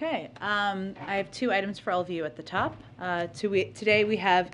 Okay, I have two items for all of you at the top. Today we have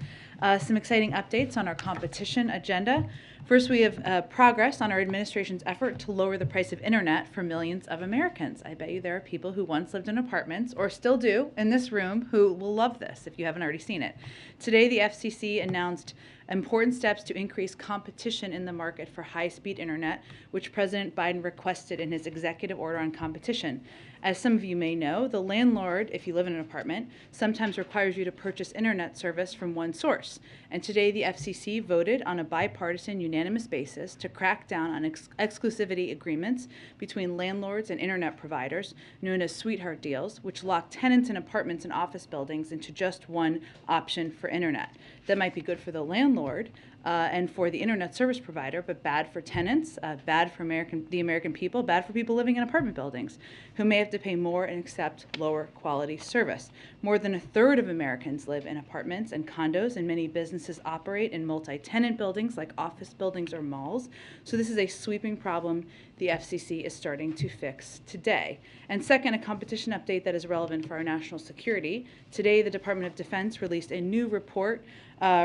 some exciting updates on our competition agenda. First, we have progress on our administration's effort to lower the price of internet for millions of Americans. I bet you there are people who once lived in apartments, or still do, in this room who will love this if you haven't already seen it. Today, the FCC announced important steps to increase competition in the market for high-speed internet, which President Biden requested in his executive order on competition. As some of you may know, the landlord, if you live in an apartment, sometimes requires you to purchase internet service from one source. And today the FCC voted on a bipartisan, unanimous basis to crack down on exclusivity agreements between landlords and internet providers, known as sweetheart deals, which lock tenants in apartments and office buildings into just one option for internet. That might be good for the landlord and for the internet service provider, but bad for tenants, bad for the American people, bad for people living in apartment buildings who may have to pay more and accept lower quality service. More than a third of Americans live in apartments and condos, and many businesses operate in multi-tenant buildings like office buildings or malls. So this is a sweeping problem the FCC is starting to fix today. And second, a competition update that is relevant for our national security. Today, the Department of Defense released a new report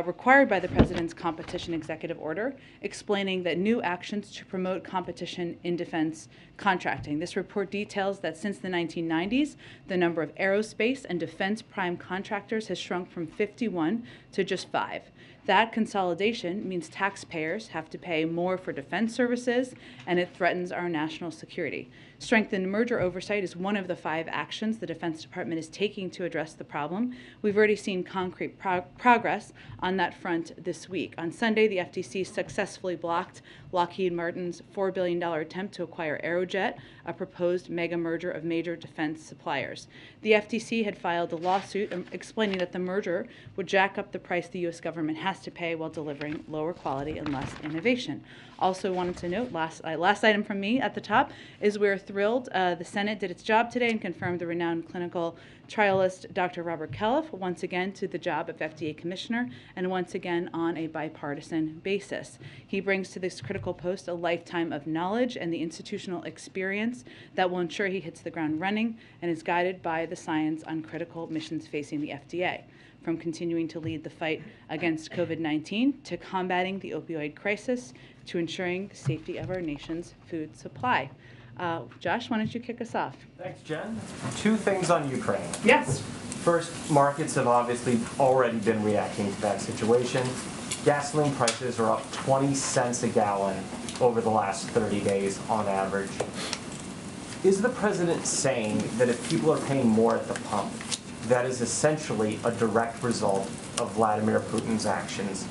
required by the President's competition executive order, explaining that new actions to promote competition in defense contracting. This report details that since the 1990s, the number of aerospace and defense prime contractors has shrunk from 51 to just 5. That consolidation means taxpayers have to pay more for defense services, and it threatens our national security. Strengthened merger oversight is one of the 5 actions the Defense Department is taking to address the problem. We've already seen concrete progress on that front this week. On Sunday, the FTC successfully blocked Lockheed Martin's $4 billion attempt to acquire Aerojet, a proposed mega merger of major defense suppliers. The FTC had filed a lawsuit explaining that the merger would jack up the price the U.S. government has to pay while delivering lower quality and less innovation. Also wanted to note, last item from me at the top, is we're thrilled the Senate did its job today and confirmed the renowned clinical trialist Dr. Robert Califf once again to the job of FDA Commissioner, and once again on a bipartisan basis. He brings to this critical post a lifetime of knowledge and the institutional experience that will ensure he hits the ground running and is guided by the science on critical missions facing the FDA, from continuing to lead the fight against COVID-19 to combating the opioid crisis to ensuring the safety of our nation's food supply. Josh, why don't you kick us off? Thanks, Jen. 2 things on Ukraine. Yes. First, markets have obviously already been reacting to that situation. Gasoline prices are up 20 cents a gallon over the last 30 days on average. Is the president saying that if people are paying more at the pump, that is essentially a direct result of Vladimir Putin's actions,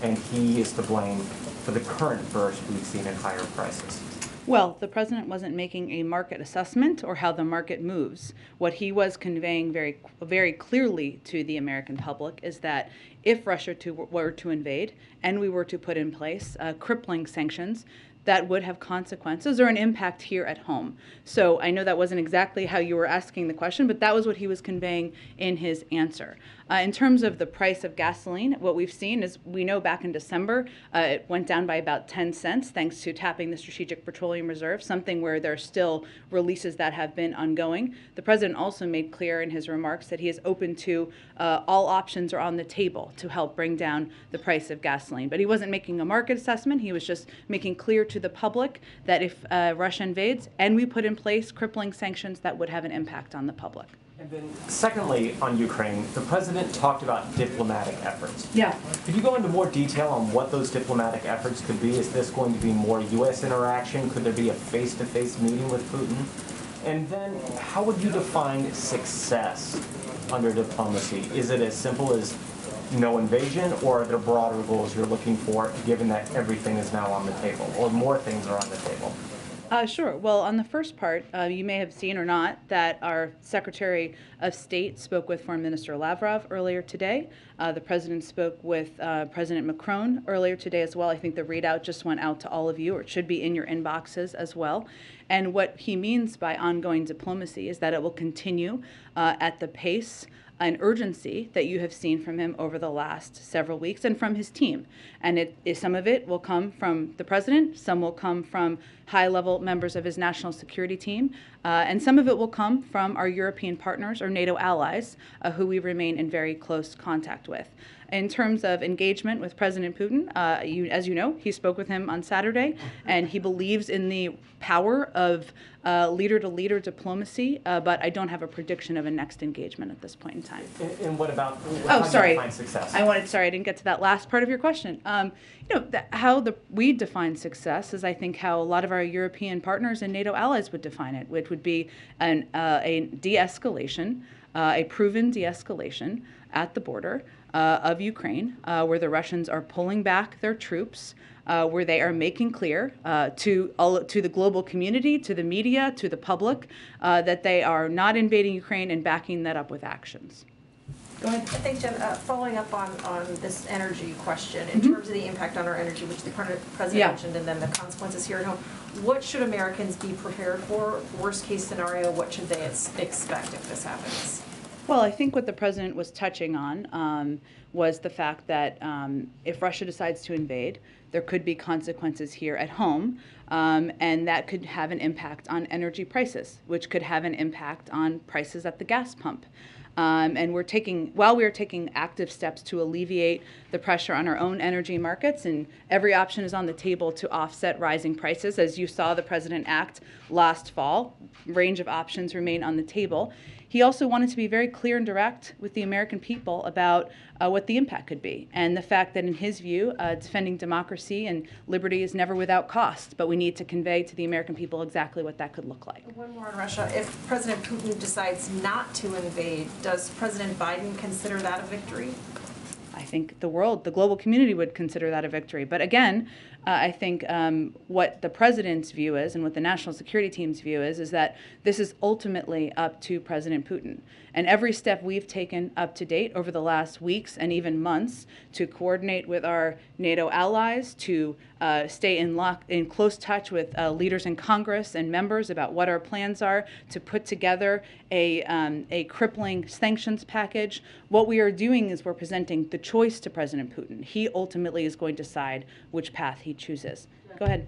and he is to blame for the current burst we've seen in higher prices? Well, the president wasn't making a market assessment or how the market moves. What he was conveying very, very clearly to the American public is that if Russia were to invade and we were to put in place crippling sanctions, that would have consequences or an impact here at home. So I know that wasn't exactly how you were asking the question, but that was what he was conveying in his answer. In terms of the price of gasoline, what we've seen is we know back in December, it went down by about 10 cents thanks to tapping the Strategic Petroleum Reserve, something where there are still releases that have been ongoing. The president also made clear in his remarks that he is open to all options are on the table to help bring down the price of gasoline. But he wasn't making a market assessment. He was just making clear to the public that if Russia invades and we put in place crippling sanctions, that would have an impact on the public. And then secondly, on Ukraine, the president talked about diplomatic efforts. Yeah. Could you go into more detail on what those diplomatic efforts could be? Is this going to be more U.S. interaction? Could there be a face-to-face meeting with Putin? And then how would you define success under diplomacy? Is it as simple as no invasion, or are there broader goals you're looking for, given that everything is now on the table, or more things are on the table? Sure. Well, on the first part, you may have seen or not that our Secretary of State spoke with Foreign Minister Lavrov earlier today. The President spoke with President Macron earlier today as well. I think the readout just went out to all of you, or it should be in your inboxes as well. And what he means by ongoing diplomacy is that it will continue at the pace an urgency that you have seen from him over the last several weeks and from his team. And some of it will come from the president, some will come from high-level members of his national security team, and some of it will come from our European partners or NATO allies, who we remain in very close contact with. In terms of engagement with President Putin, as you know, he spoke with him on Saturday, and he believes in the power of leader-to-leader diplomacy, but I don't have a prediction of a next engagement at this point in time. And what about how do you define success? Sorry, I didn't get to that last part of your question. We define success is, I think, how a lot of our European partners and NATO allies would define it, which would be a de-escalation, a proven de-escalation at the border of Ukraine, where the Russians are pulling back their troops, where they are making clear to the global community, to the media, to the public, that they are not invading Ukraine and backing that up with actions. Go ahead. I think, Jen, following up on this energy question, in terms of the impact on our energy, which the President mentioned, and then the consequences here at home, what should Americans be prepared for? Worst case scenario, what should they expect if this happens? Well, I think what the president was touching on was the fact that if Russia decides to invade, there could be consequences here at home, and that could have an impact on energy prices, which could have an impact on prices at the gas pump. And while we are taking active steps to alleviate the pressure on our own energy markets, and every option is on the table to offset rising prices. As you saw the president act last fall, range of options remain on the table. He also wanted to be very clear and direct with the American people about what the impact could be, and the fact that in his view, defending democracy and liberty is never without cost, but we need to convey to the American people exactly what that could look like. One more on Russia. If President Putin decides not to invade, does President Biden consider that a victory? I think the global community would consider that a victory. But again, I think what the president's view is and what the national security team's view is that this is ultimately up to President Putin. And every step we've taken up to date over the last weeks and even months to coordinate with our NATO allies, to stay in close touch with leaders in Congress and members about what our plans are, to put together a crippling sanctions package. What we are doing is we're presenting the choice to President Putin. He ultimately is going to decide which path he chooses. Go ahead.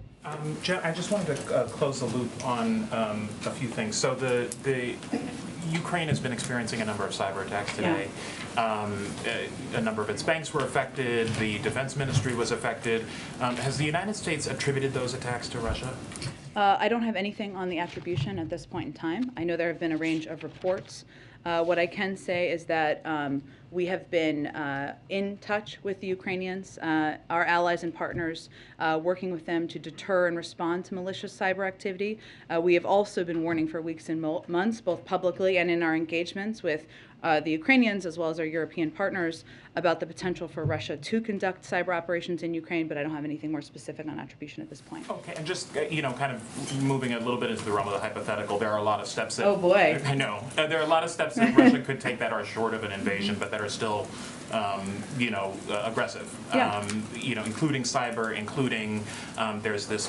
Jen, I just wanted to close the loop on a few things. So the Ukraine has been experiencing a number of cyber attacks today. Yeah. A number of its banks were affected. The defense ministry was affected. Has the United States attributed those attacks to Russia? I don't have anything on the attribution at this point in time. I know there have been a range of reports. What I can say is that we have been in touch with the Ukrainians, our allies and partners, working with them to deter and respond to malicious cyber activity. We have also been warning for weeks and months, both publicly and in our engagements with the Ukrainians as well as our European partners, about the potential for Russia to conduct cyber operations in Ukraine, but I don't have anything more specific on attribution at this point. Okay, and just, kind of moving a little bit into the realm of the hypothetical, there are a lot of steps that... Oh, boy. I know. There are a lot of steps that Russia could take that are short of an invasion, but that are still, aggressive. Yeah. Including cyber, including there's this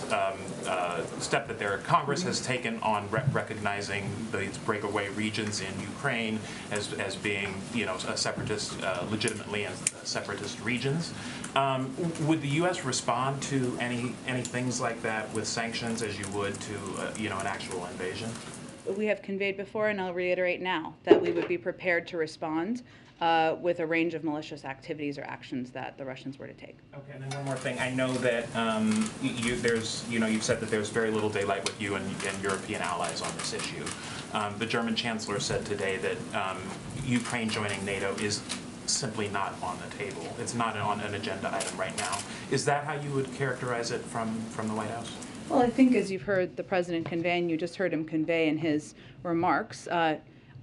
step that Congress has taken on recognizing these breakaway regions in Ukraine as being, a separatist, legitimately as separatist regions. Would the U.S. respond to any things like that with sanctions as you would to, an actual invasion? We have conveyed before, and I'll reiterate now, that we would be prepared to respond with a range of malicious activities or actions that the Russians were to take. Okay, and then one more thing. I know that you've said that there's very little daylight with you and European allies on this issue. The German Chancellor said today that Ukraine joining NATO is simply not on the table. It's not on an agenda item right now. Is that how you would characterize it from the White House? Well, I think as you've heard the President convey, and you just heard him convey in his remarks,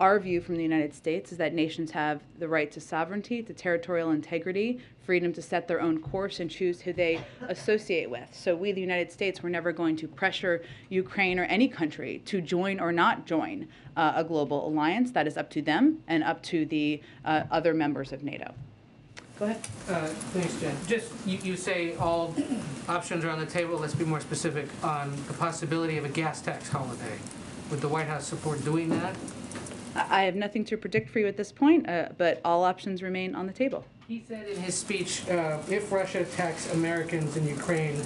our view from the United States is that nations have the right to sovereignty, to territorial integrity, freedom to set their own course and choose who they associate with. So we, the United States, we're never going to pressure Ukraine or any country to join or not join a global alliance. That is up to them and up to the other members of NATO. Go ahead. Thanks, Jen. Just, you say all options are on the table. Let's be more specific on the possibility of a gas tax holiday. Would the White House support doing that? I have nothing to predict for you at this point, but all options remain on the table. He said in his speech, if Russia attacks Americans in Ukraine,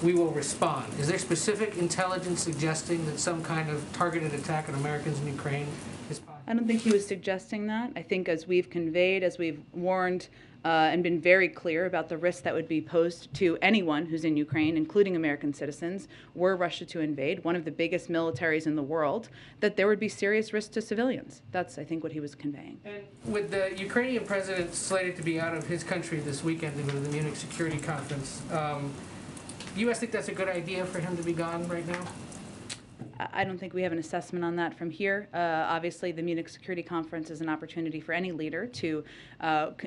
we will respond. Is there specific intelligence suggesting that some kind of targeted attack on Americans in Ukraine is possible? I don't think he was suggesting that. I think as we've conveyed, as we've warned and been very clear about the risks that would be posed to anyone who's in Ukraine, including American citizens, were Russia to invade, one of the biggest militaries in the world, that there would be serious risk to civilians. That's, I think, what he was conveying. And with the Ukrainian president slated to be out of his country this weekend to go to the Munich Security Conference, do you guys think that's a good idea for him to be gone right now? I don't think we have an assessment on that from here. Obviously, the Munich Security Conference is an opportunity for any leader to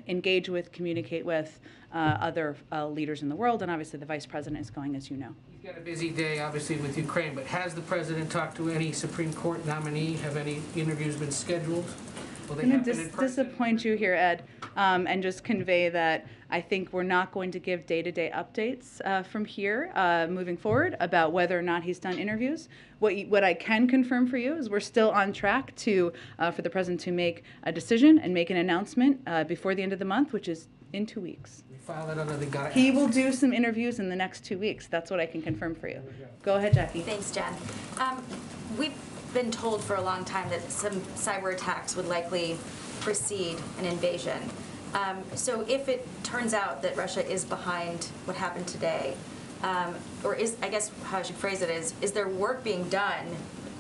engage with, communicate with other leaders in the world, and obviously the vice president is going, as you know. He's got a busy day, obviously, with Ukraine, but has the president talked to any Supreme Court nominee? Have any interviews been scheduled? Will they I'm going happen to in person? disappoint you here, Ed, and just convey that I think we're not going to give day-to-day updates from here moving forward about whether or not he's done interviews. What I can confirm for you is we're still on track to for the president to make a decision and make an announcement before the end of the month, which is in 2 weeks. We file that under the guy. He will do some interviews in the next 2 weeks. That's what I can confirm for you. Go ahead, Jackie. Thanks, Jen. We've been told for a long time that some cyber attacks would likely precede an invasion. So if it turns out that Russia is behind what happened today, or is, I guess how I should phrase it is there work being done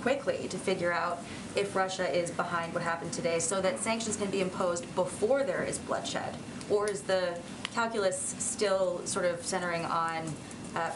quickly to figure out if Russia is behind what happened today so that sanctions can be imposed before there is bloodshed? Or is the calculus still sort of centering on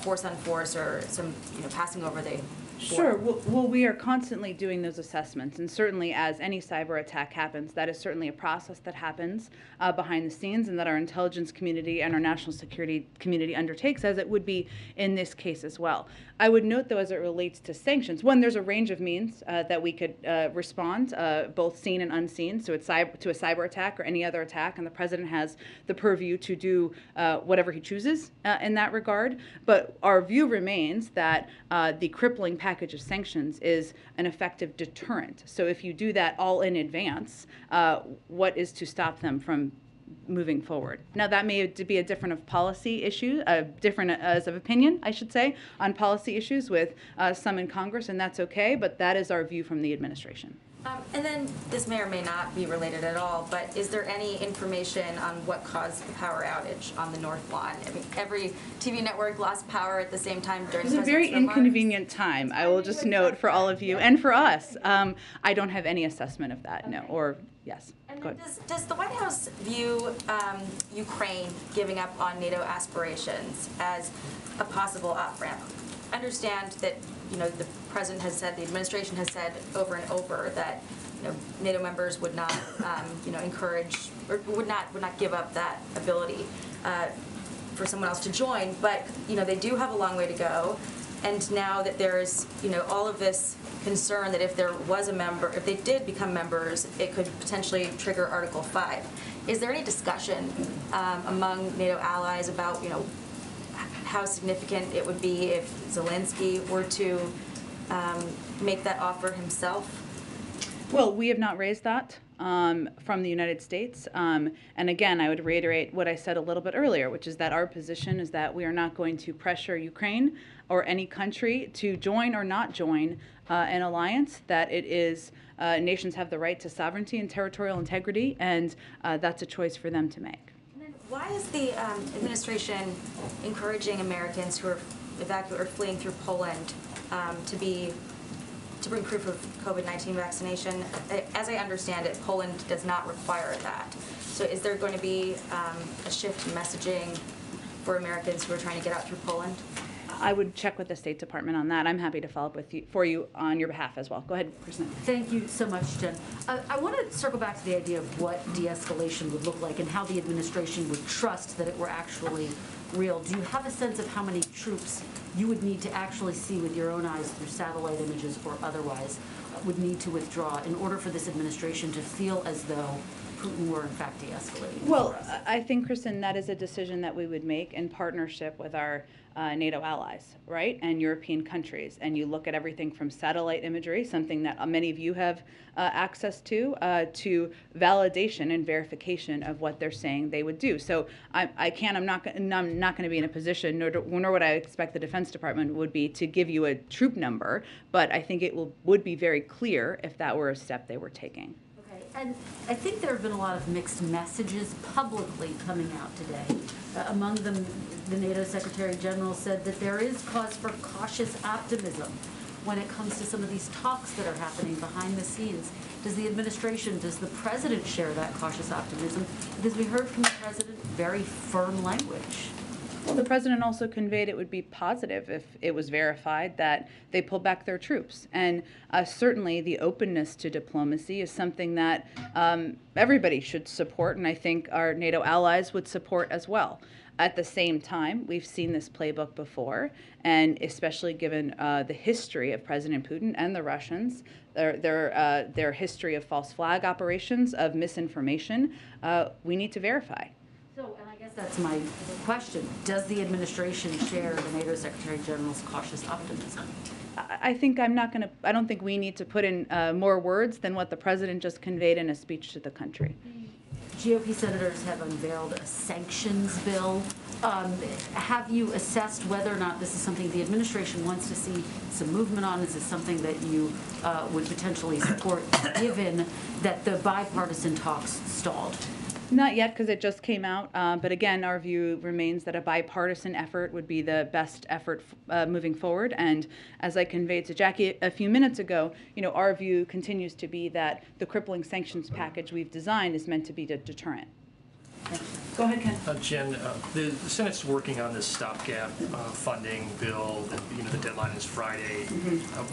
force on force or some, passing over the Sure. Well, we are constantly doing those assessments, and certainly as any cyber attack happens, that is certainly a process that happens behind the scenes and that our intelligence community and our national security community undertakes, as it would be in this case as well. I would note, though, as it relates to sanctions, one, there's a range of means that we could respond, both seen and unseen, so it's to a cyber attack or any other attack, and the president has the purview to do whatever he chooses in that regard. But our view remains that the crippling package of sanctions is an effective deterrent. So if you do that all in advance, what is to stop them from moving forward? Now, that may be a different of policy issue, different as of opinion, I should say, on policy issues with some in Congress, and that's okay, but that is our view from the administration. And then this may or may not be related at all, but is there any information on what caused the power outage on the North Lawn? I mean, every TV network lost power at the same time during It was a very inconvenient time, I will just note for all of you and for us. I don't have any assessment of that, no, or yes. And Go then ahead. does the White House view Ukraine giving up on NATO aspirations as a possible off-ramp? Understand that the president has said, the administration has said over and over that NATO members would not encourage or would not give up that ability for someone else to join. But they do have a long way to go, and now that there's all of this concern that if there was a member, if they did become members, it could potentially trigger Article 5. Is there any discussion among NATO allies about how significant it would be if Zelensky were to make that offer himself? Well, we have not raised that from the United States. And again, I would reiterate what I said a little bit earlier, which is that our position is that we are not going to pressure Ukraine or any country to join or not join an alliance, that it is nations have the right to sovereignty and territorial integrity, and that's a choice for them to make. Why is the administration encouraging Americans who are evacuating or fleeing through Poland to bring proof of COVID-19 vaccination? As I understand it, Poland does not require that. So is there going to be a shift in messaging for Americans who are trying to get out through Poland? I would check with the State Department on that. I'm happy to follow up with you for you on your behalf as well. Go ahead, Kristen. Thank you so much, Jen. I want to circle back to the idea of what de-escalation would look like and how the administration would trust that it were actually real. Do you have a sense of how many troops you would need to actually see with your own eyes through satellite images or otherwise would need to withdraw in order for this administration to feel as though Putin were in fact de-escalating? Well, I think, Kristen, that is a decision that we would make in partnership with our NATO allies, right, and European countries. And you look at everything from satellite imagery, something that many of you have access to validation and verification of what they're saying they would do. So I'm not going to be in a position, nor would I expect the Defense Department would be, to give you a troop number. But I think it would be very clear if that were a step they were taking. And I think there have been a lot of mixed messages publicly coming out today. Among them, the NATO Secretary General said that there is cause for cautious optimism when it comes to some of these talks that are happening behind the scenes. Does the administration, does the president share that cautious optimism? Because we heard from the president very firm language. Well, the president also conveyed it would be positive if it was verified that they pulled back their troops. And certainly the openness to diplomacy is something that everybody should support, and I think our NATO allies would support as well. At the same time, we've seen this playbook before, and especially given the history of President Putin and the Russians, their history of false flag operations, of misinformation, we need to verify. So, and I guess that's my question. Does the administration share the NATO Secretary General's cautious optimism? I don't think we need to put in more words than what the president just conveyed in a speech to the country. GOP senators have unveiled a sanctions bill. Have you assessed whether or not this is something the administration wants to see some movement on? Is this something that you would potentially support, given that the bipartisan talks stalled? Not yet, because it just came out. But again, our view remains that a bipartisan effort would be the best effort moving forward. And as I conveyed to Jackie a few minutes ago, our view continues to be that the crippling sanctions package we've designed is meant to be a deterrent. Go ahead, Ken. Jen, the Senate's working on this stopgap funding bill. The deadline is Friday.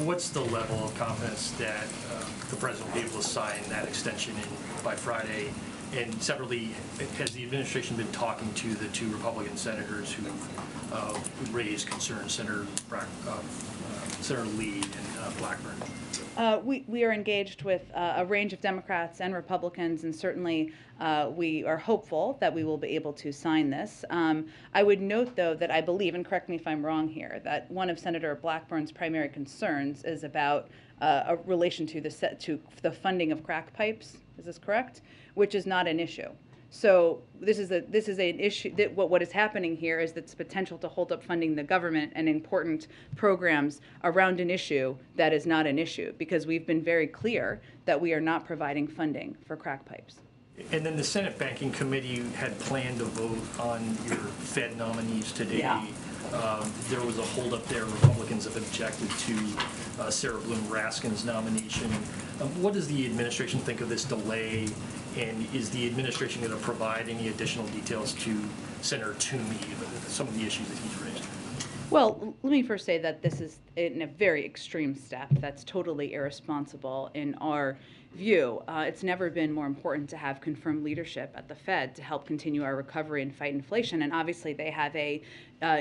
What's the level of confidence that the president will be able to sign that extension by Friday? And separately, has the administration been talking to the two Republican senators who raised concerns, Senator Lee and Blackburn? We are engaged with a range of Democrats and Republicans, and certainly we are hopeful that we will be able to sign this. I would note, though, that I believe, and correct me if I'm wrong here, that one of Senator Blackburn's primary concerns is about a relation to the funding of crack pipes. Is this correct? Which is not an issue. So this is an issue. That what is happening here is that's potential to hold up funding the government and important programs around an issue that is not an issue, because we've been very clear that we are not providing funding for crack pipes. And then the Senate Banking Committee had planned to vote on your Fed nominees today. Yeah. There was a holdup there. Republicans have objected to Sarah Bloom Raskin's nomination. What does the administration think of this delay? And is the administration going to provide any additional details to Senator Toomey, some of the issues that he's raised? Well, let me first say that this is in a very extreme step that's totally irresponsible in our view. It's never been more important to have confirmed leadership at the Fed to help continue our recovery and fight inflation. And obviously they have a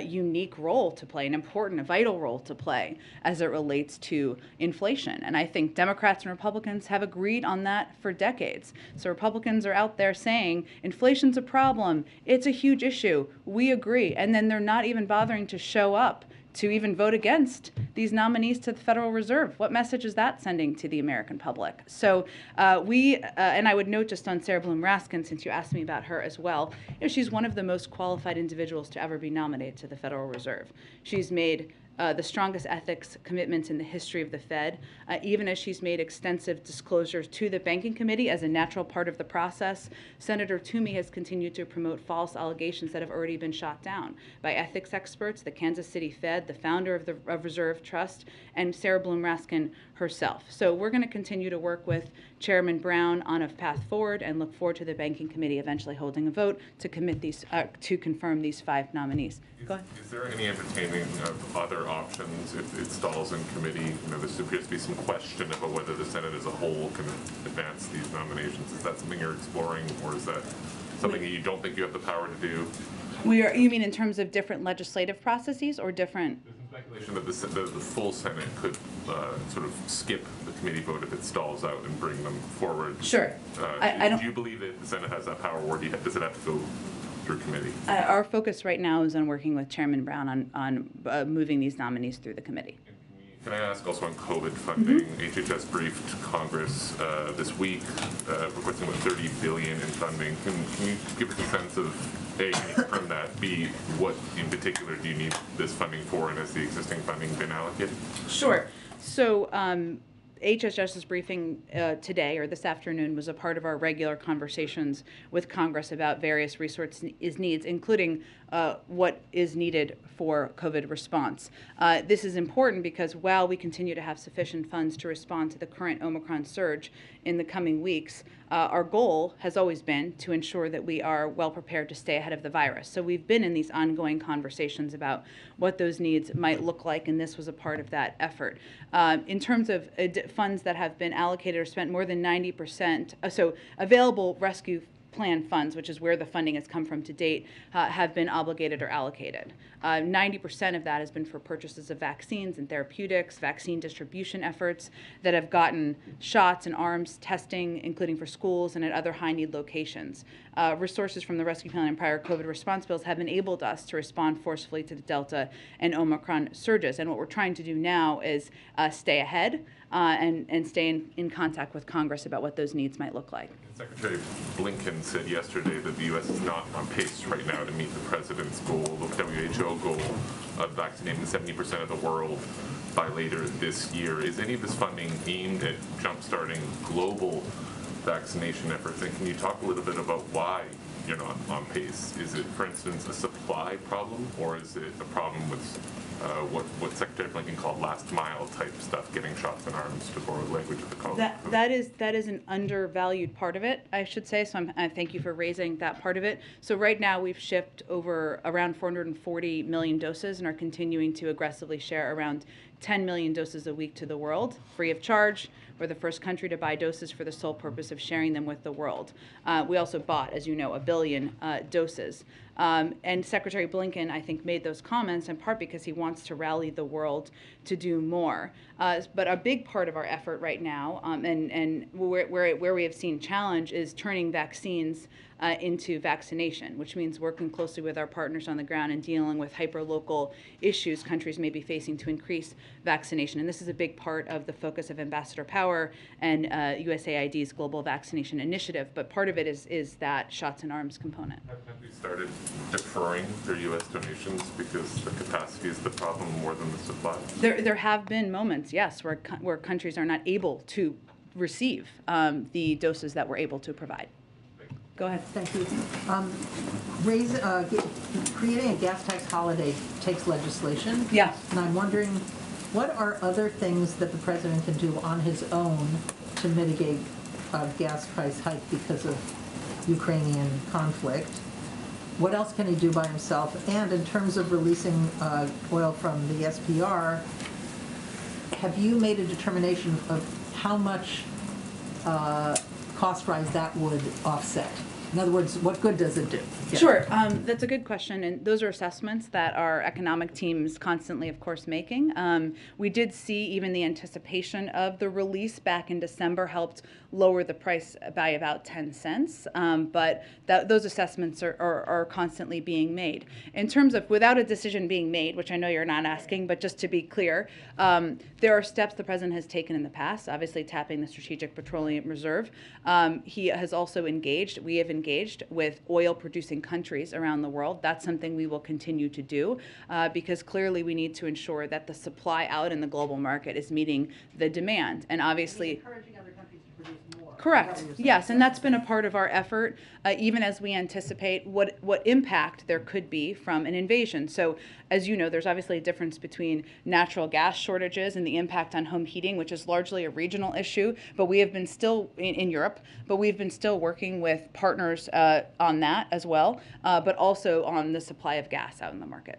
unique role to play, an important, a vital role to play as it relates to inflation. And I think Democrats and Republicans have agreed on that for decades. So Republicans are out there saying inflation's a problem, it's a huge issue, we agree. And then they're not even bothering to show up to even vote against these nominees to the Federal Reserve. What message is that sending to the American public? So and I would note just on Sarah Bloom Raskin, since you asked me about her as well, she's one of the most qualified individuals to ever be nominated to the Federal Reserve. She's made the strongest ethics commitments in the history of the Fed, even as she's made extensive disclosures to the Banking Committee as a natural part of the process. Senator Toomey has continued to promote false allegations that have already been shot down by ethics experts, the Kansas City Fed, the founder of the Reserve Trust, and Sarah Bloom Raskin herself. So we're going to continue to work with Chairman Brown on a path forward and look forward to the Banking Committee eventually holding a vote to commit these to confirm these 5 nominees. Go ahead. Is there any entertaining of other options if it stalls in committee? There appears to be some question about whether the Senate as a whole can advance these nominations. Is that something you're exploring, or is that something that you don't think you have the power to do? You mean in terms of different legislative processes or different? Speculation that the full Senate could sort of skip the committee vote if it stalls out and bring them forward. Sure. I don't. Do you believe that the Senate has that power, or does it have to go through committee? Our focus right now is on working with Chairman Brown on moving these nominees through the committee. Can I ask also on COVID funding? HHS briefed Congress this week, requesting about $30 billion in funding. Can you give us a sense of, A, can you confirm that? B, what in particular do you need this funding for, and has the existing funding been allocated? Sure. So HHS's briefing today or this afternoon was a part of our regular conversations with Congress about various resource needs, including what is needed for COVID response. This is important because while we continue to have sufficient funds to respond to the current Omicron surge in the coming weeks, our goal has always been to ensure that we are well prepared to stay ahead of the virus. So we've been in these ongoing conversations about what those needs might look like, and this was a part of that effort. In terms of funds that have been allocated or spent, more than 90%, so available rescue plan funds, which is where the funding has come from to date, have been obligated or allocated. 90% of that has been for purchases of vaccines and therapeutics, vaccine distribution efforts that have gotten shots and arms testing, including for schools and at other high-need locations. Resources from the rescue plan and prior COVID response bills have enabled us to respond forcefully to the Delta and Omicron surges. And what we're trying to do now is stay ahead and stay in contact with Congress about what those needs might look like. Secretary Blinken said yesterday that the U.S. is not on pace right now to meet the president's goal, the WHO goal of vaccinating 70% of the world by later this year. Is any of this funding aimed at jumpstarting global vaccination efforts? And can you talk a little bit about why you're not on pace? Is it, for instance, a supply problem, or is it a problem with what Secretary Blinken called last mile type stuff, getting shots and arms, to borrow language of the college? That is an undervalued part of it, I should say. So I thank you for raising that part of it. So right now we've shipped over around 440 million doses and are continuing to aggressively share around 10 million doses a week to the world, free of charge. We're the first country to buy doses for the sole purpose of sharing them with the world. We also bought, as you know, 1 billion doses. And Secretary Blinken, I think, made those comments in part because he wants to rally the world to do more. But a big part of our effort right now, and where we have seen challenge, is turning vaccines into vaccination, which means working closely with our partners on the ground and dealing with hyperlocal issues countries may be facing to increase vaccination. And this is a big part of the focus of Ambassador Power and USAID's Global Vaccination Initiative. But part of it is that shots and arms component. Have we started deferring their U.S. donations because the capacity is the problem more than the supply? There have been moments, yes, where countries are not able to receive the doses that we're able to provide. Go ahead. Thank you. Creating a gas tax holiday takes legislation. Yeah. And I'm wondering, what are other things that the president can do on his own to mitigate a gas price hike because of Ukrainian conflict? What else can he do by himself? And in terms of releasing oil from the SPR, have you made a determination of how much cost rise that would offset? In other words, what good does it do? Yeah. Sure, that's a good question, and those are assessments that our economic team is constantly, of course, making. We did see even the anticipation of the release back in December helped lower the price by about 10 cents, but those assessments are constantly being made. In terms of without a decision being made, which I know you're not asking, but just to be clear, there are steps the president has taken in the past, obviously tapping the Strategic Petroleum Reserve. He has also we have engaged with oil-producing countries around the world. That's something we will continue to do because clearly we need to ensure that the supply out in the global market is meeting the demand. And obviously, Encouraging other countries to produce more. correct. Yes, and that's been a part of our effort, even as we anticipate what impact there could be from an invasion. So, as you know, there's obviously a difference between natural gas shortages and the impact on home heating, which is largely a regional issue. But we have been still in Europe, but we've been still working with partners on that as well, but also on the supply of gas out in the market.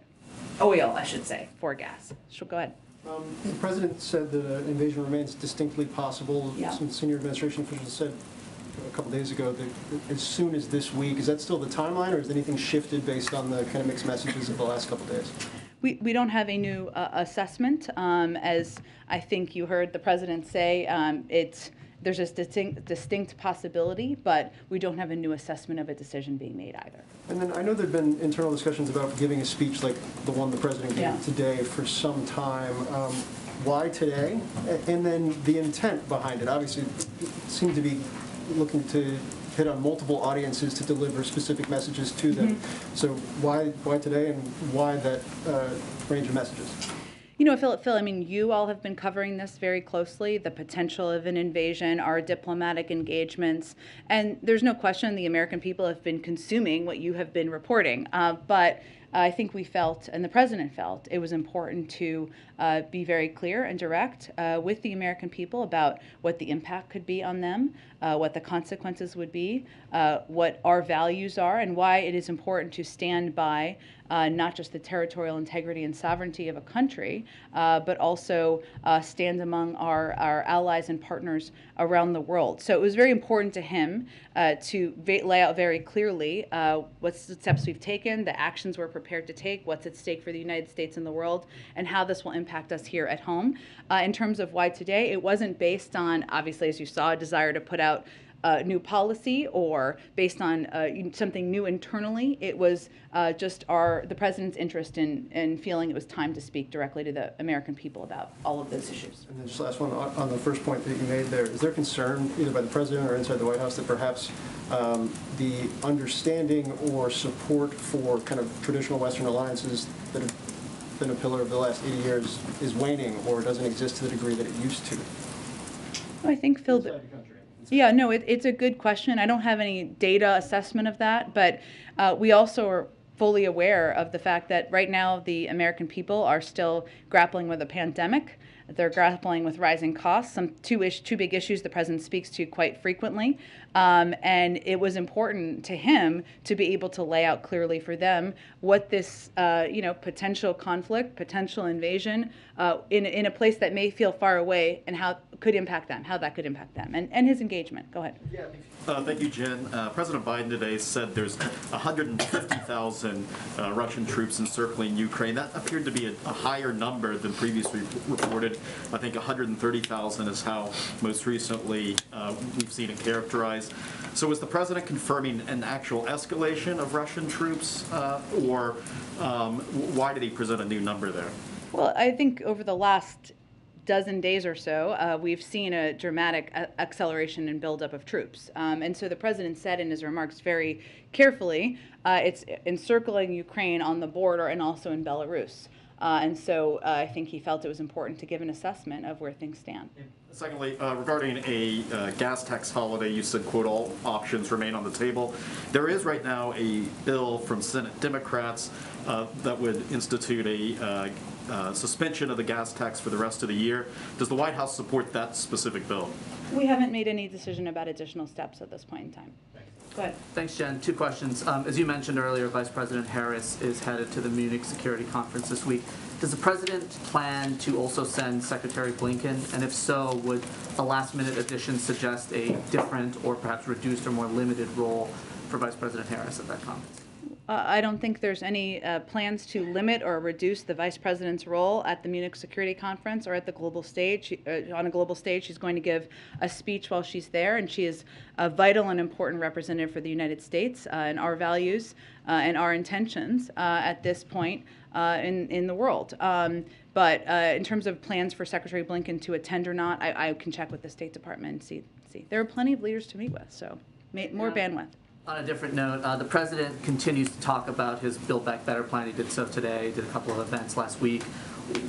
Oil, I should say, for gas. So go ahead. The president said that an invasion remains distinctly possible. Yeah. Some senior administration officials said a couple days ago that as soon as this week. Is that still the timeline, or has anything shifted based on the kind of mixed messages of the last couple days? We don't have a new assessment. As I think you heard the president say, there's a distinct possibility, but we don't have a new assessment of a decision being made either. And then I know there've been internal discussions about giving a speech like the one the president gave today for some time. Why today? And then the intent behind it. Obviously, it seemed to be looking to hit on multiple audiences to deliver specific messages to them. So why today, and why that range of messages? You know, Phil, I mean, you all have been covering this very closely, the potential of an invasion, our diplomatic engagements, and there's no question the American people have been consuming what you have been reporting. But I think we felt, and the president felt, it was important to be very clear and direct with the American people about what the impact could be on them, what the consequences would be, what our values are, and why it is important to stand by not just the territorial integrity and sovereignty of a country, but also stand among our allies and partners around the world. So it was very important to him to lay out very clearly what's the steps we've taken, the actions we're prepared to take, what's at stake for the United States and the world, and how this will impact us here at home. In terms of why today, it wasn't based on, obviously, as you saw, a desire to put out new policy or based on something new internally. It was just the president's interest in feeling it was time to speak directly to the American people about all of those issues. And then just last one, on the first point that you made there, is there concern either by the president or inside the White House that perhaps the understanding or support for kind of traditional Western alliances that have been a pillar of the last 80 years is waning or doesn't exist to the degree that it used to? Well, I think, Phil, Inside the country. yeah, no, it's a good question. I don't have any data assessment of that, but we also are fully aware of the fact that right now the American people are still grappling with a pandemic. They're grappling with rising costs, two big issues the president speaks to quite frequently. And it was important to him to be able to lay out clearly for them what this potential conflict, potential invasion in a place that may feel far away, and how could impact them, how that could impact them, and his engagement. Go ahead. Yeah. Thank you, Jen. President Biden today said there's 150,000 Russian troops encircling Ukraine. That appeared to be a higher number than previously reported. I think 130,000 is how most recently we've seen it characterized. So is the president confirming an actual escalation of Russian troops, or why did he present a new number there? Well, I think over the last dozen days or so, we've seen a dramatic acceleration and buildup of troops. And so the president said in his remarks very carefully, it's encircling Ukraine on the border and also in Belarus. And so I think he felt it was important to give an assessment of where things stand. Secondly, regarding a gas tax holiday, you said, quote, all options remain on the table. There is right now a bill from Senate Democrats that would institute a suspension of the gas tax for the rest of the year. Does the White House support that specific bill? We haven't made any decision about additional steps at this point in time. Go ahead. Thanks, Jen. Two questions. As you mentioned earlier, Vice President Harris is headed to the Munich Security Conference this week. Does the president plan to also send Secretary Blinken? And if so, would a last-minute addition suggest a different or perhaps reduced or more limited role for Vice President Harris at that conference? I don't think there's any plans to limit or reduce the vice president's role at the Munich Security Conference or at the global stage. On a global stage, she's going to give a speech while she's there, and she is a vital and important representative for the United States and our values and our intentions at this point in the world. But in terms of plans for Secretary Blinken to attend or not, I can check with the State Department and see. There are plenty of leaders to meet with, so more bandwidth. On a different note, the president continues to talk about his Build Back Better plan. He did so today, did a couple of events last week.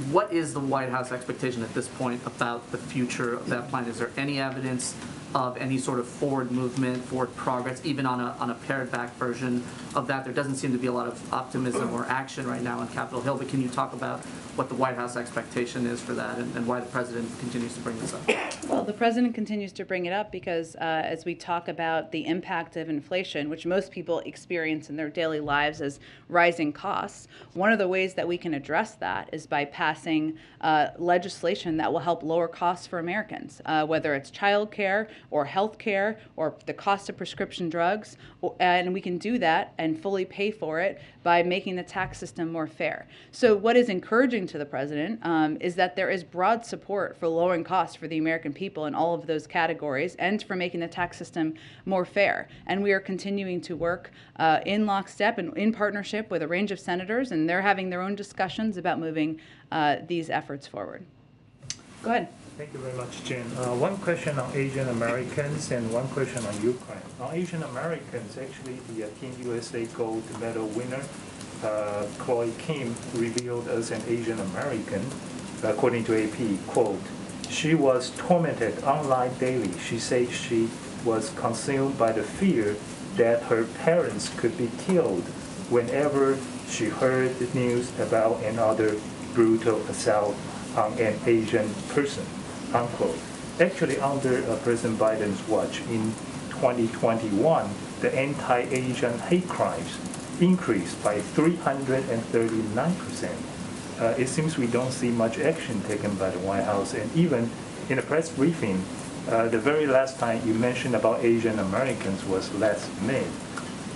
What is the White House expectation at this point about the future of that plan? Is there any evidence of any sort of forward movement, forward progress, even on a pared back version of that? There doesn't seem to be a lot of optimism or action right now on Capitol Hill, but can you talk about what the White House expectation is for that and why the president continues to bring this up? Well, the president continues to bring it up because as we talk about the impact of inflation, which most people experience in their daily lives as rising costs, one of the ways that we can address that is by passing legislation that will help lower costs for Americans, whether it's child care, or health care or the cost of prescription drugs, and we can do that and fully pay for it by making the tax system more fair. So what is encouraging to the president is that there is broad support for lowering costs for the American people in all of those categories and for making the tax system more fair. And we are continuing to work in lockstep and in partnership with a range of senators, and they're having their own discussions about moving these efforts forward. Go ahead. Thank you very much, Jen. One question on Asian Americans and one question on Ukraine. On Asian Americans, actually the Team USA gold medal winner, Chloe Kim, revealed as an Asian American, according to AP, quote, "She was tormented online daily. She said she was consumed by the fear that her parents could be killed whenever she heard the news about another brutal assault on an Asian person," unquote. Actually, under President Biden's watch in 2021, the anti-Asian hate crimes increased by 339%. It seems we don't see much action taken by the White House, and even in a press briefing, the very last time you mentioned about Asian Americans was last May.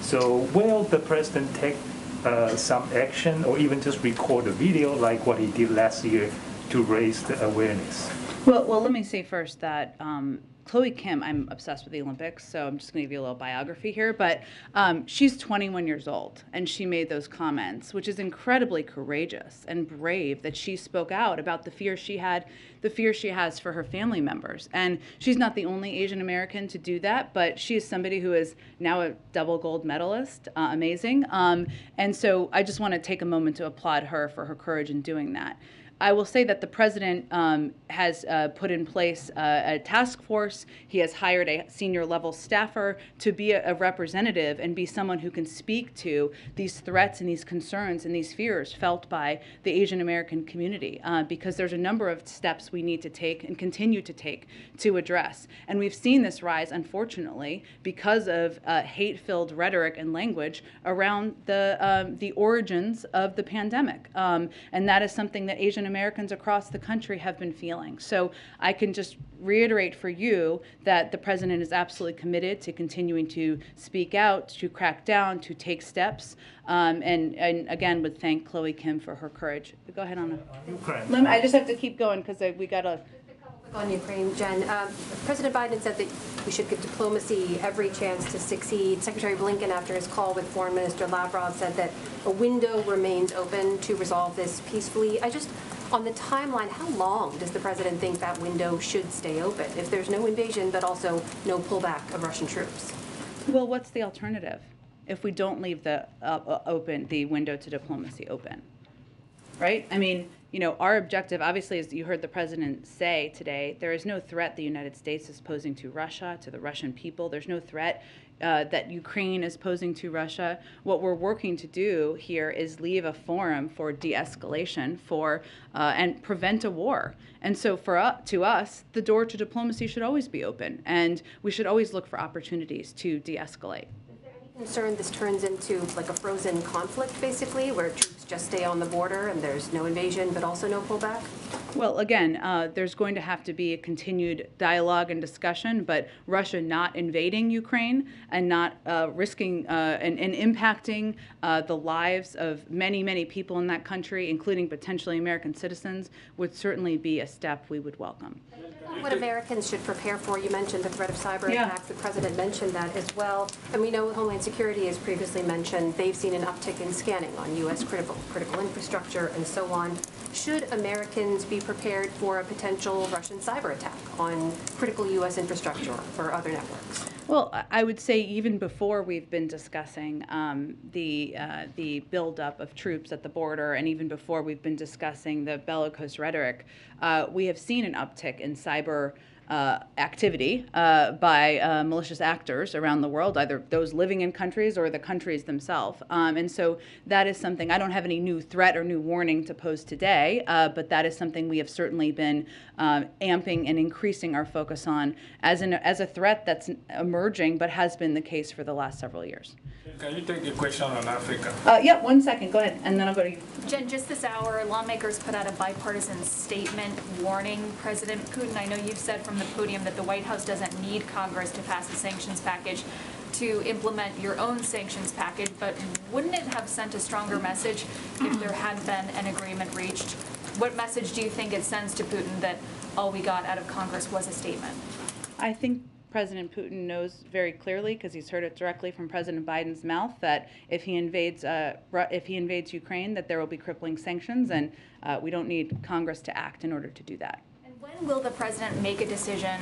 So will the president take some action or even just record a video like what he did last year to raise the awareness? Well, let me say first that Chloe Kim, I'm obsessed with the Olympics, so I'm just going to give you a little biography here, but she's 21 years old, and she made those comments, which is incredibly courageous and brave that she spoke out about the fear she had, the fear she has for her family members. And she's not the only Asian American to do that, but she is somebody who is now a double gold medalist, amazing. And so I just want to take a moment to applaud her for her courage in doing that. I will say that the president has put in place a task force. He has hired a senior level staffer to be a representative and be someone who can speak to these threats and these concerns and these fears felt by the Asian American community, because there's a number of steps we need to take and continue to take to address. And we've seen this rise, unfortunately, because of hate-filled rhetoric and language around the origins of the pandemic. And that is something that Asian Americans across the country have been feeling. So I can just reiterate for you that the president is absolutely committed to continuing to speak out, to crack down, to take steps, and again would thank Chloe Kim for her courage. Go ahead, Anna. Ukraine. I just have to keep going because we got to... On Ukraine, Jen, President Biden said that we should give diplomacy every chance to succeed. Secretary Blinken, after his call with Foreign Minister Lavrov, said that a window remains open to resolve this peacefully. On the timeline, how long does the president think that window should stay open if there's no invasion but also no pullback of Russian troops? Well, what's the alternative if we don't leave the window to diplomacy open? Right? I mean, you know, our objective, obviously, as you heard the president say today, there is no threat the United States is posing to Russia, to the Russian people. There's no threat that Ukraine is posing to Russia. What we're working to do here is leave a forum for de-escalation and prevent a war. And so to us, the door to diplomacy should always be open, and we should always look for opportunities to de-escalate. Concerned this turns into like a frozen conflict, basically, where troops just stay on the border and there's no invasion but also no pullback? Well, again, there's going to have to be a continued dialogue and discussion, but Russia not invading Ukraine and not risking and impacting the lives of many, many people in that country, including potentially American citizens, would certainly be a step we would welcome. What Americans should prepare for, you mentioned the threat of cyber attacks. The president mentioned that as well. And we know Homeland Security has previously mentioned they've seen an uptick in scanning on U.S. critical infrastructure and so on. Should Americans be prepared for a potential Russian cyber attack on critical U.S. infrastructure or other networks? Well, I would say even before we've been discussing the buildup of troops at the border, and even before we've been discussing the bellicose rhetoric, we have seen an uptick in cyber activity by malicious actors around the world, either those living in countries or the countries themselves. And so that is something, I don't have any new threat or new warning to pose today, but that is something we have certainly been amping and increasing our focus on as a threat that's emerging, but has been the case for the last several years. Can you take a question on Africa? Yeah, 1 second, go ahead, and then I'll go to you. Jen, just this hour, lawmakers put out a bipartisan statement warning President Putin. I know you've said from the podium that the White House doesn't need Congress to pass a sanctions package to implement your own sanctions package, but wouldn't it have sent a stronger message if there had been an agreement reached? What message do you think it sends to Putin that all we got out of Congress was a statement? I think President Putin knows very clearly, because he's heard it directly from President Biden's mouth, that if he invades Ukraine, that there will be crippling sanctions, and we don't need Congress to act in order to do that. And when will the president make a decision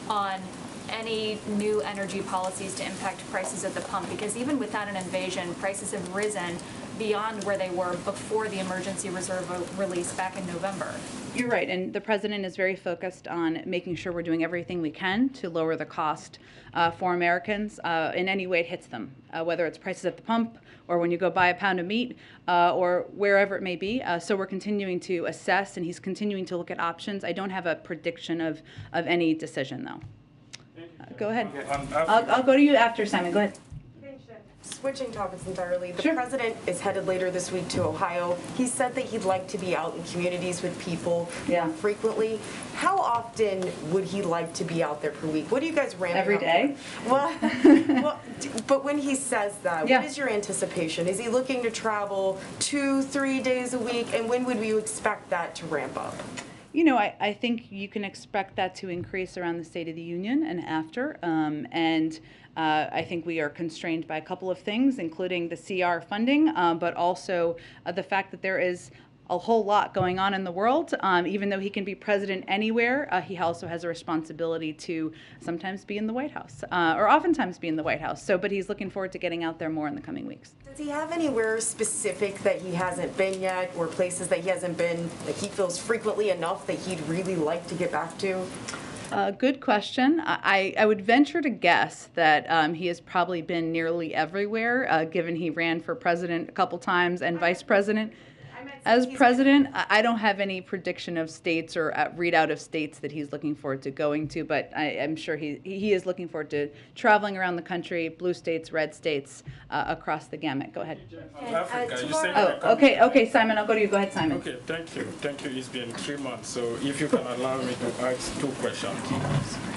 on any new energy policies to impact prices at the pump? Because even without an invasion, prices have risen beyond where they were before the emergency reserve release back in November. You're right, and the president is very focused on making sure we're doing everything we can to lower the cost for Americans in any way it hits them, whether it's prices at the pump or when you go buy a pound of meat or wherever it may be. So we're continuing to assess, and he's continuing to look at options. I don't have a prediction of any decision, though. Go ahead. I'll go to you after, Simon. Go ahead. Switching topics entirely, the Sure. president is headed later this week to Ohio. He said that he'd like to be out in communities with people more frequently. How often would he like to be out there per week? What do you guys ramp Every up day? to? Well, but when he says that, what is your anticipation? Is he looking to travel 2-3 days a week? And when would we expect that to ramp up? You know, I think you can expect that to increase around the State of the Union and after. I think we are constrained by a couple of things, including the CR funding, but also the fact that there is a whole lot going on in the world. Even though he can be president anywhere, he also has a responsibility to sometimes be in the White House, or oftentimes be in the White House. But he's looking forward to getting out there more in the coming weeks. Does he have anywhere specific that he hasn't been yet, or places that he hasn't been that he feels frequently enough that he'd really like to get back to? Good question. I would venture to guess that he has probably been nearly everywhere, given he ran for president a couple times and vice president. As president, I don't have any prediction of states or readout of states that he's looking forward to going to, but I'm sure he is looking forward to traveling around the country, blue states, red states, across the gamut. Go ahead. Okay, Simon, I'll go to you. Go ahead, Simon. Okay, thank you. It's been 3 months, so if you can allow me to ask 2 questions.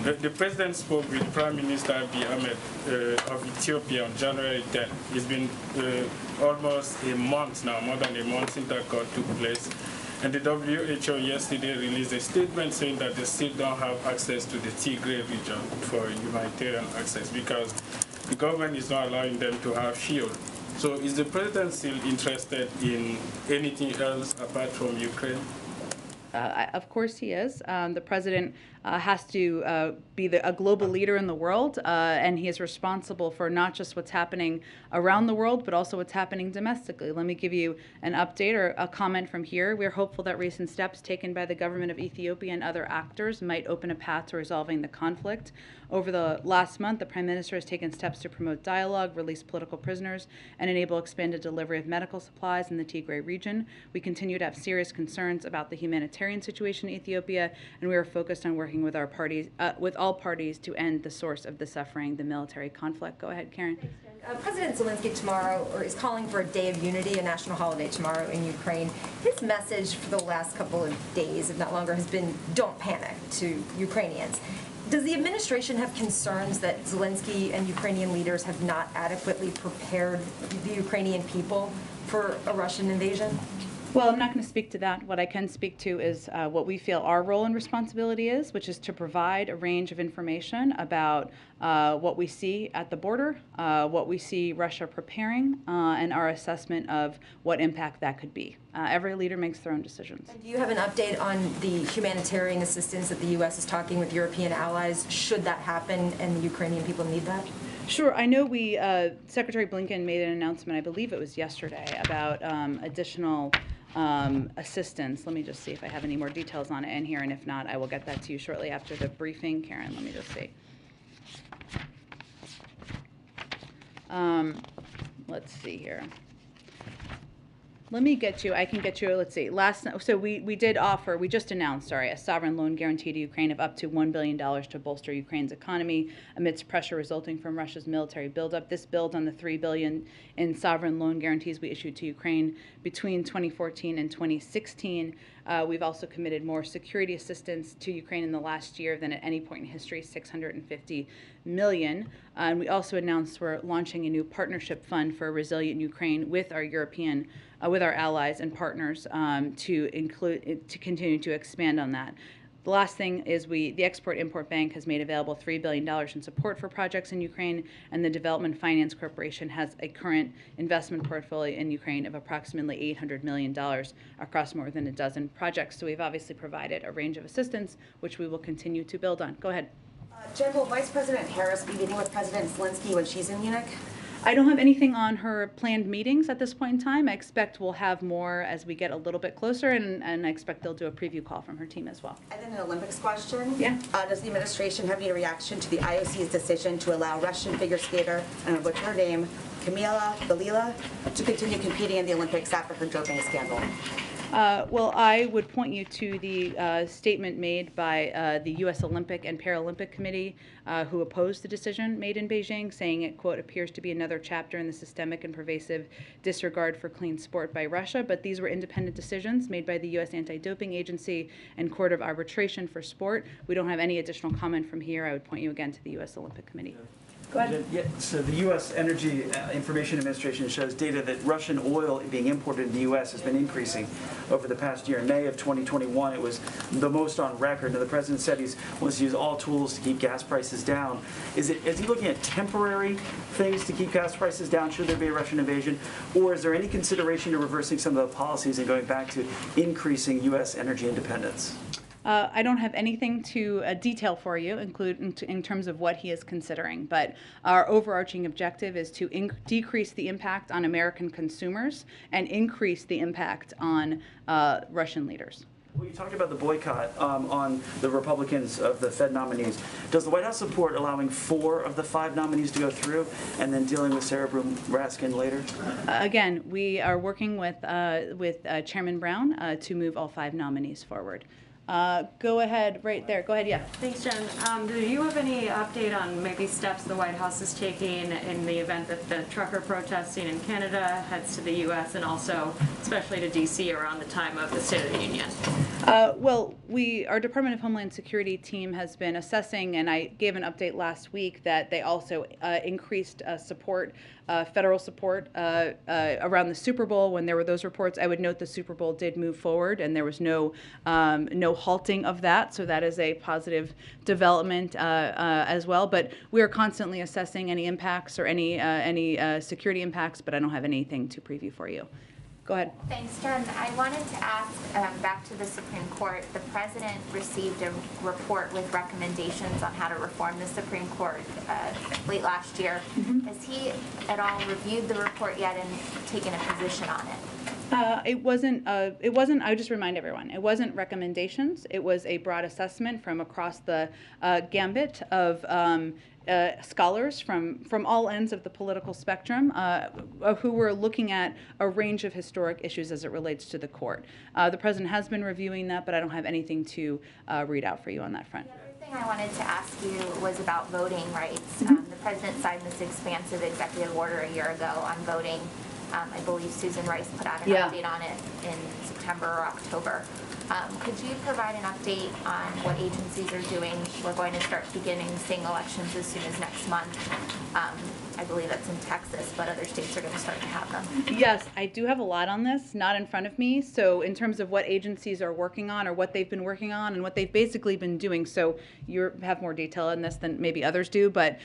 The president spoke with Prime Minister Abiy Ahmed of Ethiopia on January 10th. It's been almost a month now, more than a month since that call took place. And the WHO yesterday released a statement saying that they still don't have access to the Tigray region for humanitarian access because the government is not allowing them to have fuel. So is the president still interested in anything else apart from Ukraine? Of course he is. The president has to be a global leader in the world, and he is responsible for not just what's happening around the world, but also what's happening domestically. Let me give you an update or a comment from here. We're hopeful that recent steps taken by the government of Ethiopia and other actors might open a path to resolving the conflict. Over the last month, the Prime Minister has taken steps to promote dialogue, release political prisoners, and enable expanded delivery of medical supplies in the Tigray region. We continue to have serious concerns about the humanitarian situation in Ethiopia, and we are focused on working with all parties to end the source of the suffering, the military conflict. Go ahead, Karen. President Zelensky tomorrow is calling for a day of unity, a national holiday tomorrow in Ukraine. His message for the last couple of days, if not longer, has been don't panic to Ukrainians. Does the administration have concerns that Zelensky and Ukrainian leaders have not adequately prepared the Ukrainian people for a Russian invasion? Well, I'm not going to speak to that. What I can speak to is what we feel our role and responsibility is, which is to provide a range of information about what we see at the border, what we see Russia preparing, and our assessment of what impact that could be. Every leader makes their own decisions. And do you have an update on the humanitarian assistance that the U.S. is talking with European allies, should that happen and the Ukrainian people need that? Sure. I know Secretary Blinken made an announcement, I believe it was yesterday, about additional assistance. Let me just see if I have any more details on it in here, and if not, I will get that to you shortly after the briefing. Karen, let me just see. Let's see here. Let me get you, I can get you, let's see, so we just announced, a sovereign loan guarantee to Ukraine of up to $1 billion to bolster Ukraine's economy amidst pressure resulting from Russia's military buildup. This builds on the $3 billion in sovereign loan guarantees we issued to Ukraine between 2014 and 2016. We've also committed more security assistance to Ukraine in the last year than at any point in history, $650 million. And we also announced we're launching a new partnership fund for a resilient Ukraine with our with our allies and partners to continue to expand on that. The last thing is the Export-Import Bank has made available $3 billion in support for projects in Ukraine, and the Development Finance Corporation has a current investment portfolio in Ukraine of approximately $800 million across more than a dozen projects. So we've obviously provided a range of assistance, which we will continue to build on. Go ahead. Jen, will Vice President Harris be meeting with President Zelensky when she's in Munich? I don't have anything on her planned meetings at this point in time. I expect we'll have more as we get a little bit closer, and I expect they'll do a preview call from her team as well. And then an Olympics question. Yeah. Does the administration have any reaction to the IOC's decision to allow Russian figure skater, I'm going to butcher her name, Kamila Galila, to continue competing in the Olympics after her doping scandal? Well, I would point you to the statement made by the U.S. Olympic and Paralympic Committee, who opposed the decision made in Beijing, saying it, quote, appears to be another chapter in the systemic and pervasive disregard for clean sport by Russia. But these were independent decisions made by the U.S. Anti-Doping Agency and Court of Arbitration for Sport. We don't have any additional comment from here. I would point you again to the U.S. Olympic Committee. Go ahead. Yeah, so the U.S. Energy Information Administration shows data that Russian oil being imported in the U.S. has been increasing over the past year. In May of 2021, it was the most on record. Now, the president said he wants to use all tools to keep gas prices down. Is he looking at temporary things to keep gas prices down should there be a Russian invasion? Or is there any consideration to reversing some of the policies and going back to increasing U.S. energy independence? I don't have anything to detail for you, in terms of what he is considering, but our overarching objective is to decrease the impact on American consumers and increase the impact on Russian leaders. Well, you talked about the boycott on the Republicans of the Fed nominees. Does the White House support allowing 4 of the 5 nominees to go through and then dealing with Sarah Bloom Raskin later? Again, we are working with Chairman Brown to move all 5 nominees forward. Go ahead, right there. Go ahead, yeah. Thanks, Jen. Do you have any update on maybe steps the White House is taking in the event that the trucker protesting in Canada heads to the U.S. and also especially to D.C. around the time of the State of the Union? Well, our Department of Homeland Security team has been assessing, and I gave an update last week that they also increased support, federal support around the Super Bowl. When there were those reports, I would note the Super Bowl did move forward, and there was no halting of that. So that is a positive development as well. But we are constantly assessing any impacts or any security impacts, but I don't have anything to preview for you. Go ahead. Thanks, Jen. I wanted to ask, back to the Supreme Court, the President received a report with recommendations on how to reform the Supreme Court late last year. Has he at all reviewed the report yet and taken a position on it? It wasn't, I would just remind everyone, it wasn't recommendations. It was a broad assessment from across the gambit of scholars from all ends of the political spectrum who were looking at a range of historic issues as it relates to the court. The president has been reviewing that, but I don't have anything to read out for you on that front. The other thing I wanted to ask you was about voting rights. The president signed this expansive executive order a year ago on voting. I believe Susan Rice put out an update on it in September or October. Could you provide an update on what agencies are doing? We're going to start beginning seeing elections as soon as next month. I believe that's in Texas, but other states are going to start to have them. Yes, I do have a lot on this, not in front of me. So in terms of what agencies are working on or what they've been working on and what they've basically been doing, so you have more detail in this than maybe others do, but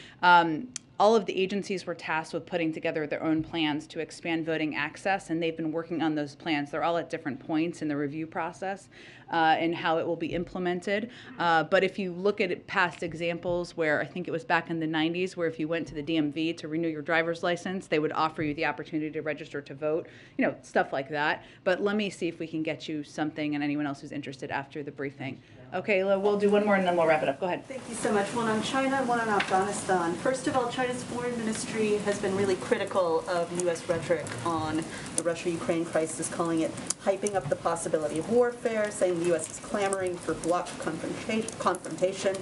all of the agencies were tasked with putting together their own plans to expand voting access, and they've been working on those plans. They're all at different points in the review process and how it will be implemented. But if you look at past examples where I think it was back in the 90s, where if you went to the DMV to renew your driver's license, they would offer you the opportunity to register to vote, stuff like that. But let me see if we can get you something and anyone else who's interested after the briefing. Okay, we'll do one more and then we'll wrap it up. Go ahead. Thank you so much. One on China and one on Afghanistan. First of all, China's foreign ministry has been really critical of U.S. rhetoric on the Russia-Ukraine crisis, calling it hyping up the possibility of warfare, saying the U.S. is clamoring for bloc confrontation.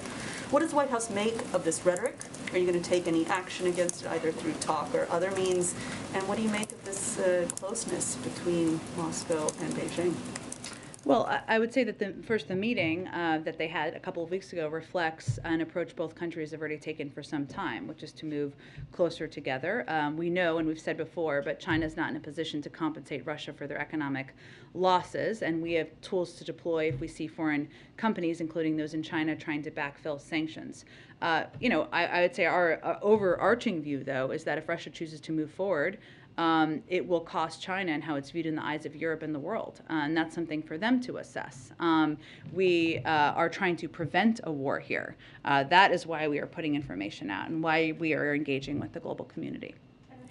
What does the White House make of this rhetoric? Are you going to take any action against it, either through talk or other means? And what do you make of this closeness between Moscow and Beijing? Well, I would say that the meeting that they had a couple of weeks ago reflects an approach both countries have already taken for some time, which is to move closer together. We know, and we've said before, but China's not in a position to compensate Russia for their economic losses, and we have tools to deploy if we see foreign companies, including those in China, trying to backfill sanctions. You know, I would say our overarching view, though, is that if Russia chooses to move forward, it will cost China and how it's viewed in the eyes of Europe and the world. And that's something for them to assess. We are trying to prevent a war here. That is why we are putting information out and why we are engaging with the global community.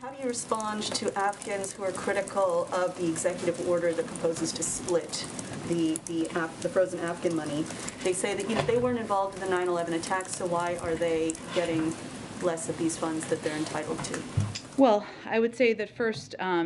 How do you respond to Afghans who are critical of the executive order that proposes to split the frozen Afghan money? They say that, you know, they weren't involved in the 9/11 attacks, so why are they getting less of these funds that they're entitled to? Well, I would say that first, let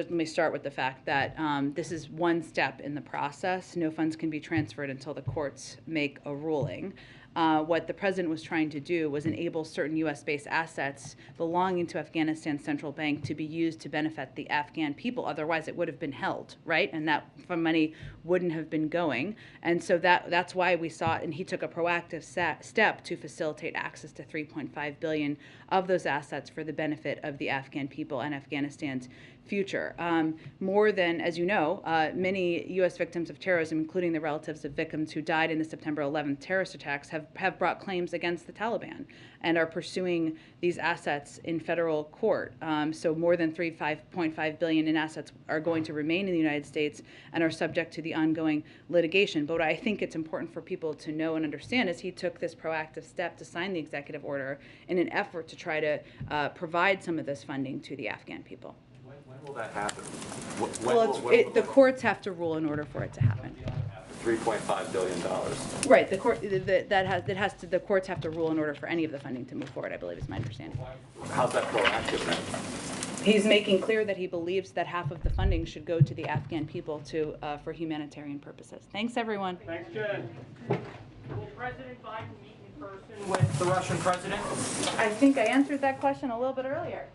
me start with the fact that this is one step in the process. No funds can be transferred until the courts make a ruling. What the president was trying to do was enable certain U.S.-based assets belonging to Afghanistan's central bank to be used to benefit the Afghan people. Otherwise, it would have been held, right? And that money wouldn't have been going. And so that's why we sought, and he took a proactive step to facilitate access to $3.5 billion of those assets for the benefit of the Afghan people and Afghanistan's future. More than, as you know, many U.S. victims of terrorism, including the relatives of victims who died in the September 11th terrorist attacks, have brought claims against the Taliban and are pursuing these assets in federal court. So more than $3.5 billion in assets are going to remain in the United States and are subject to the ongoing litigation. But what I think it's important for people to know and understand is he took this proactive step to sign the executive order in an effort to try to provide some of this funding to the Afghan people. When will that happen? The courts have to rule in order for it to happen. $3.5 billion. Right. The courts have to rule in order for any of the funding to move forward, I believe is my understanding. How's that proactive then? He's making clear that he believes that half of the funding should go to the Afghan people for humanitarian purposes. Thanks, everyone. Thanks, Jen. Will President Biden meet in person with the Russian president? I think I answered that question a little bit earlier.